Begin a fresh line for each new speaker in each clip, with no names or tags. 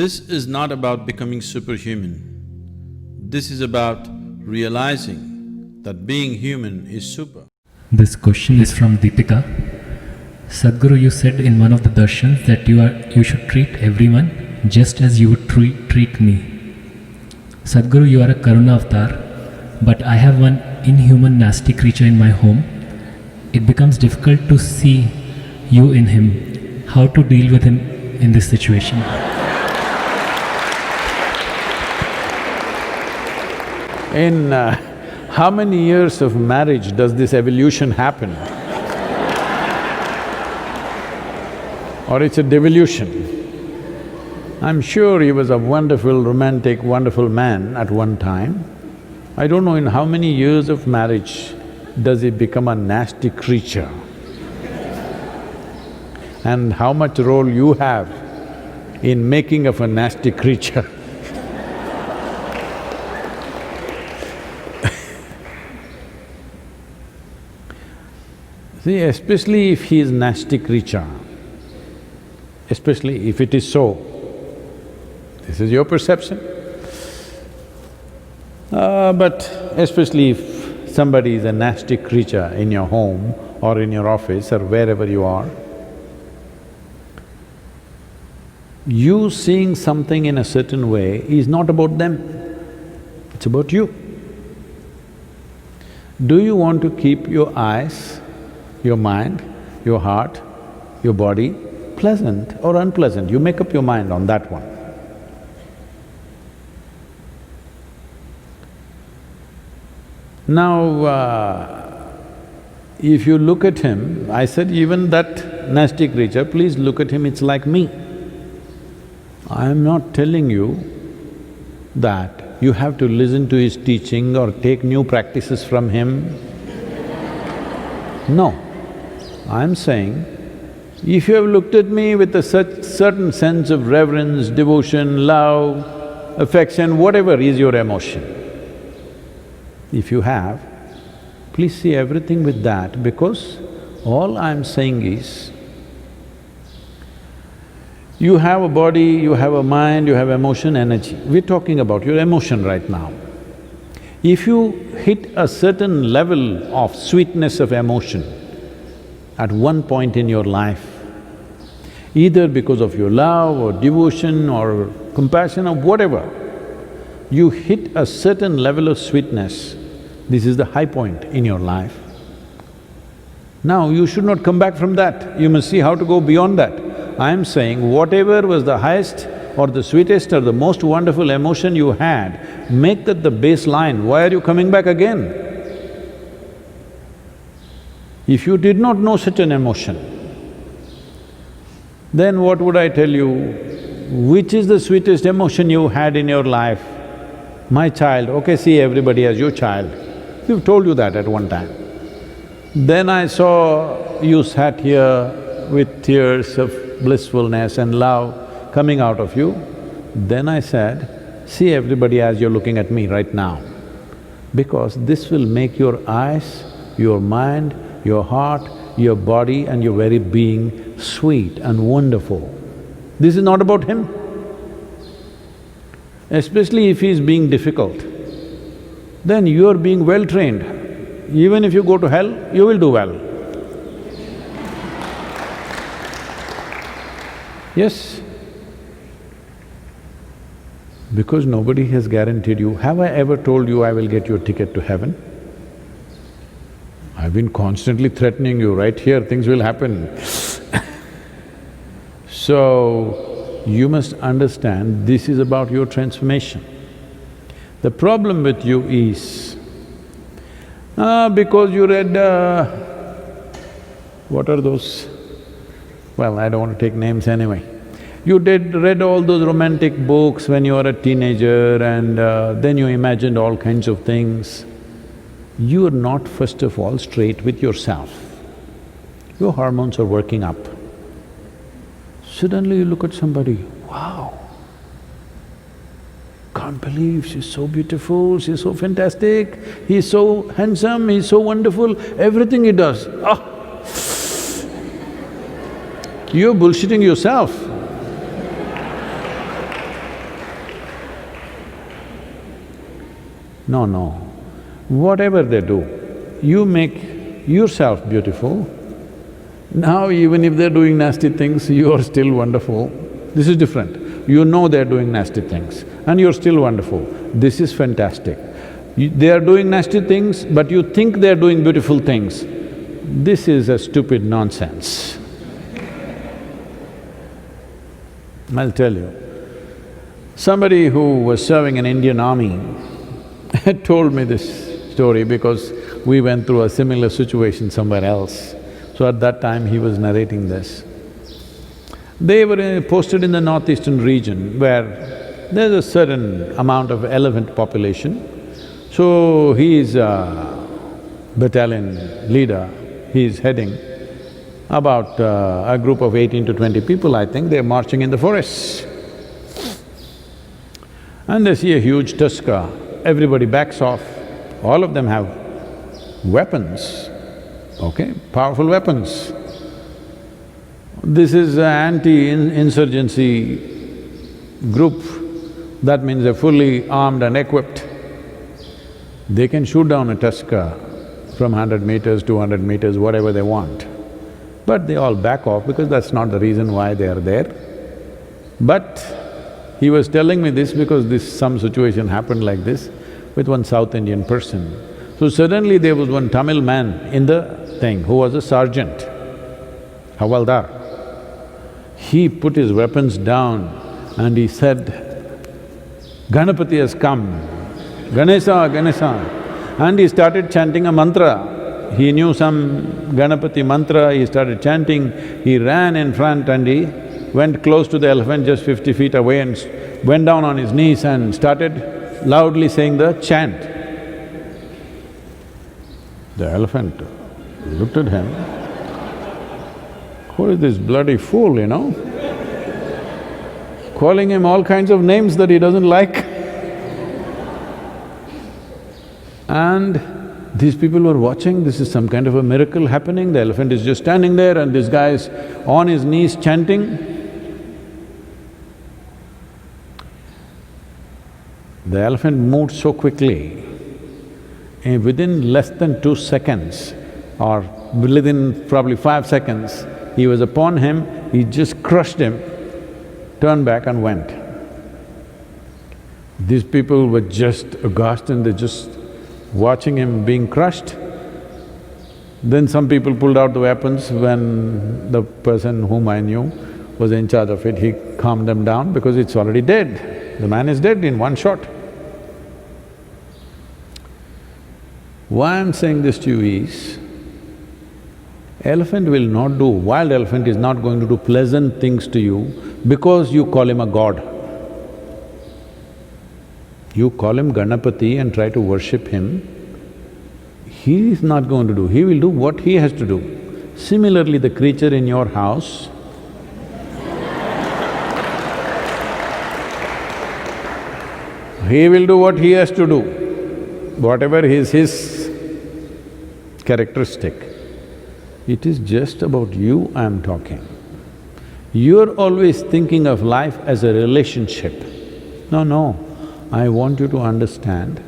This is not about becoming superhuman. This is about realizing that being human is super.
This question is from Deepika. Sadhguru, you said in one of the darshans that you should treat everyone just as you would treat me. Sadhguru, you are a Karuna avatar, but I have one inhuman nasty creature in my home. It becomes difficult to see you in him. How to deal with him in this situation?
In how many years of marriage does this evolution happen? Or it's a devolution? I'm sure he was a wonderful, romantic, wonderful man at one time. I don't know in how many years of marriage does he become a nasty creature. And how much role you have in making of a nasty creature. See, especially if he is nasty creature, especially if it is so, this is your perception. But especially if somebody is a nasty creature in your home or in your office or wherever you are, you seeing something in a certain way is not about them, it's about you. Do you want to keep your eyes, your mind, your heart, your body pleasant or unpleasant? You make up your mind on that one. Now, if you look at him, I said even that nasty creature, please look at him, it's like me. I am not telling you that you have to listen to his teaching or take new practices from him. No. I'm saying, if you have looked at me with a certain sense of reverence, devotion, love, affection, whatever is your emotion, if you have, please see everything with that, because all I'm saying is, you have a body, you have a mind, you have emotion, energy. We're talking about your emotion right now. If you hit a certain level of sweetness of emotion at one point in your life, either because of your love or devotion or compassion or whatever, you hit a certain level of sweetness, this is the high point in your life. Now you should not come back from that, you must see how to go beyond that. I am saying whatever was the highest or the sweetest or the most wonderful emotion you had, make that the baseline. Why are you coming back again? If you did not know such an emotion, then what would I tell you? Which is the sweetest emotion you had in your life? My child, okay, see everybody as your child. We've told you that at one time. Then I saw you sat here with tears of blissfulness and love coming out of you. Then I said, see everybody as you're looking at me right now, because this will make your eyes, your mind, your heart, your body and your very being sweet and wonderful. This is not about him. Especially if he is being difficult, then you are being well trained. Even if you go to hell, you will do well. Yes. Because nobody has guaranteed you. Have I ever told you I will get you a ticket to heaven? I've been constantly threatening you, right here things will happen. So, you must understand this is about your transformation. The problem with you is, because you read… what are those? Well, I don't want to take names anyway. You read all those romantic books when you were a teenager and then you imagined all kinds of things. You are not first of all straight with yourself. Your hormones are working up. Suddenly you look at somebody, wow, can't believe she's so beautiful, she's so fantastic, he's so handsome, he's so wonderful, everything he does, ah! You're bullshitting yourself. No, no. Whatever they do, you make yourself beautiful. Now even if they're doing nasty things, you're still wonderful. This is different. You know they're doing nasty things and you're still wonderful. This is fantastic. They are doing nasty things, but you think they're doing beautiful things. This is a stupid nonsense. I'll tell you. Somebody who was serving in Indian army told me this story because we went through a similar situation somewhere else. So at that time he was narrating this. They were posted in the northeastern region where there's a certain amount of elephant population. So he is a battalion leader, he is heading about a group of 18 to 20 people, I think, they're marching in the forests. And they see a huge tusker, everybody backs off, all of them have weapons, okay, powerful weapons. This is an anti-insurgency group, that means they're fully armed and equipped. They can shoot down a tusker from 100 meters, 200 meters, whatever they want. But they all back off because that's not the reason why they are there. But he was telling me this because some situation happened like this with one South Indian person. So suddenly there was one Tamil man in the thing who was a sergeant, Havaldar. He put his weapons down and he said, "Ganapati has come, Ganesha, Ganesha." And he started chanting a mantra. He knew some Ganapati mantra, he started chanting. He ran in front and he went close to the elephant, just 50 feet away, and went down on his knees and started loudly saying the chant. The elephant looked at him, who is this bloody fool, you know? Calling him all kinds of names that he doesn't like. And these people were watching, this is some kind of a miracle happening, the elephant is just standing there and this guy is on his knees chanting. The elephant moved so quickly, and within less than 2 seconds or within probably 5 seconds, he was upon him, he just crushed him, turned back and went. These people were just aghast and they're just watching him being crushed. Then some people pulled out the weapons. When the person whom I knew was in charge of it, he calmed them down because it's already dead. The man is dead in one shot. Why I'm saying this to you is, wild elephant is not going to do pleasant things to you because you call him a god. You call him Ganapati and try to worship him, he is not going to do, he will do what he has to do. Similarly, the creature in your house, he will do what he has to do, whatever is his characteristic. It is just about you I'm talking. You're always thinking of life as a relationship. No, I want you to understand,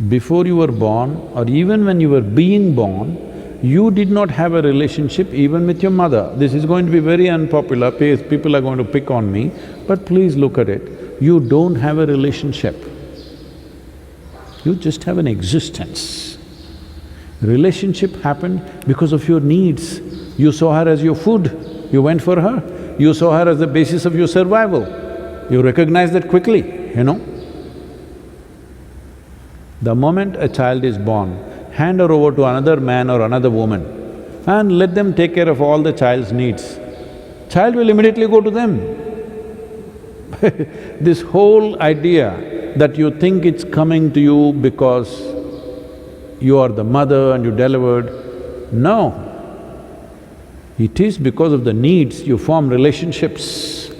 before you were born or even when you were being born, you did not have a relationship even with your mother. This is going to be very unpopular, people are going to pick on me, but please look at it. You don't have a relationship. You just have an existence. Relationship happened because of your needs. You saw her as your food, you went for her. You saw her as the basis of your survival. You recognize that quickly, you know. The moment a child is born, hand her over to another man or another woman and let them take care of all the child's needs. Child will immediately go to them. This whole idea that you think it's coming to you because you are the mother and you delivered, no. It is because of the needs you form relationships.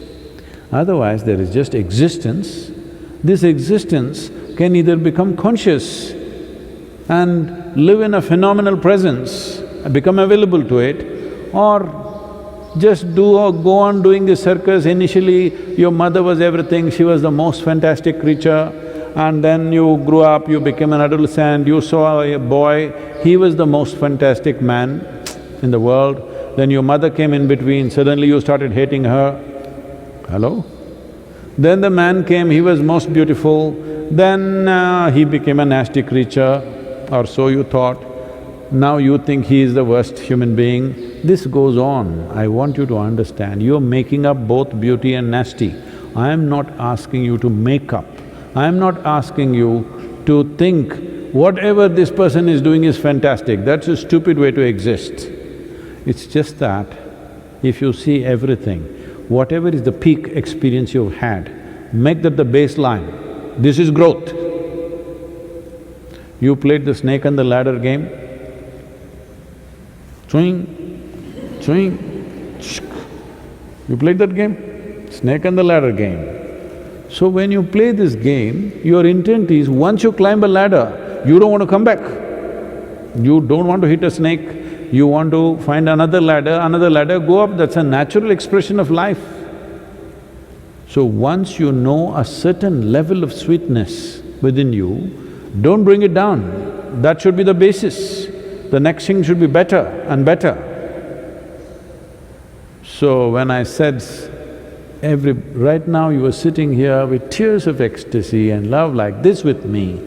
Otherwise, there is just existence. This existence can either become conscious and live in a phenomenal presence, become available to it, or just go on doing the circus. Initially, your mother was everything, she was the most fantastic creature, and then you grew up, you became an adolescent, you saw a boy, he was the most fantastic man in the world, then your mother came in between, suddenly you started hating her. Hello? Then the man came, he was most beautiful, then he became a nasty creature, or so you thought. Now you think he is the worst human being. This goes on. I want you to understand, you're making up both beauty and nasty. I am not asking you to make up. I am not asking you to think whatever this person is doing is fantastic. That's a stupid way to exist. It's just that if you see everything, whatever is the peak experience you've had, make that the baseline. This is growth. You played the snake and the ladder game, swing, swing, you played that game? Snake and the ladder game. So when you play this game, your intent is once you climb a ladder, you don't want to come back. You don't want to hit a snake, you want to find another ladder, go up, that's a natural expression of life. So once you know a certain level of sweetness within you, don't bring it down. That should be the basis. The next thing should be better and better. So when I said right now you were sitting here with tears of ecstasy and love like this with me,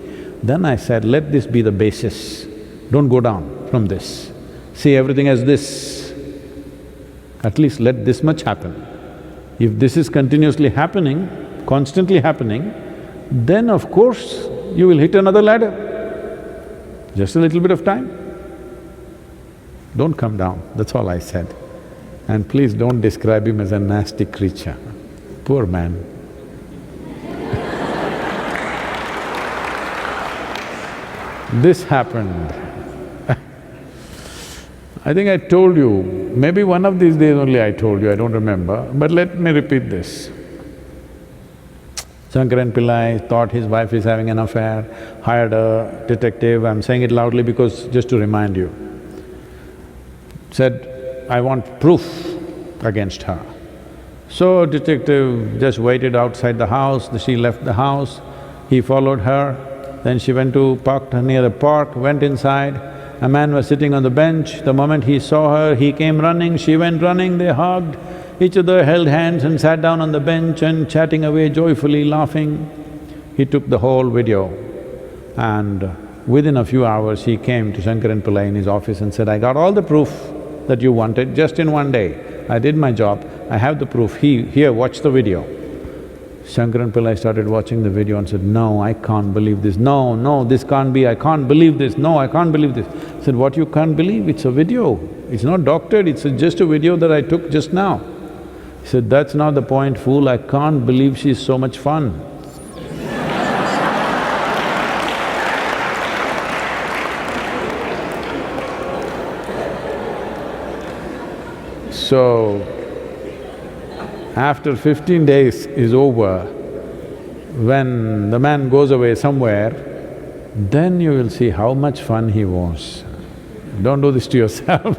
then I said, let this be the basis. Don't go down from this. See everything as this. At least let this much happen. If this is continuously happening, constantly happening, then of course you will hit another ladder. Just a little bit of time. Don't come down, that's all I said. And please don't describe him as a nasty creature. Poor man. This happened. I think I told you, maybe one of these days only I told you, I don't remember, but let me repeat this. Shankaran Pillai thought his wife is having an affair, hired a detective, I'm saying it loudly because just to remind you. Said, I want proof against her. So detective just waited outside the house, she left the house, he followed her, then she went to parked near the park, went inside, a man was sitting on the bench, the moment he saw her, he came running, she went running, they hugged, each other held hands and sat down on the bench and chatting away joyfully, laughing. He took the whole video and within a few hours he came to Shankaran Pillai in his office and said, I got all the proof that you wanted just in one day. I did my job, I have the proof, here, watch the video. Shankaran Pillai started watching the video and said, no, I can't believe this, no, this can't be, I can't believe this, no, I can't believe this. I said, what you can't believe? It's a video, it's not doctored, it's just a video that I took just now. He said, that's not the point, fool, I can't believe she's so much fun. So, after 15 days is over, when the man goes away somewhere, then you will see how much fun he was. Don't do this to yourself